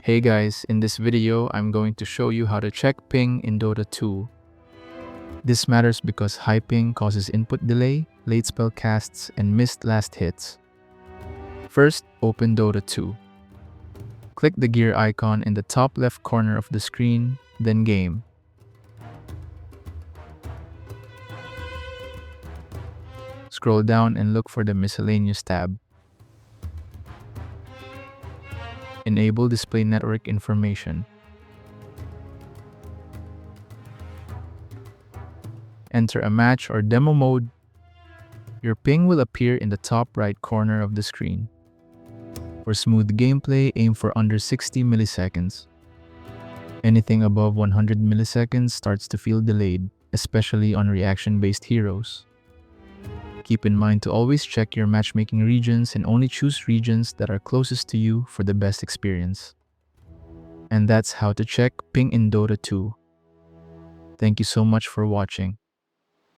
Hey guys, in this video, I'm going to show you how to check ping in Dota 2. This matters because high ping causes input delay, late spell casts, and missed last hits. First, open Dota 2. Click the gear icon in the top left corner of the screen, then Game. Scroll down and look for the Miscellaneous tab. Enable Display Network Information. Enter a match or demo mode. Your ping will appear in the top right corner of the screen. For smooth gameplay, aim for under 60 milliseconds. Anything above 100 milliseconds starts to feel delayed, especially on reaction-based heroes. Keep in mind to always check your matchmaking regions and only choose regions that are closest to you for the best experience. And that's how to check ping in Dota 2. Thank you so much for watching.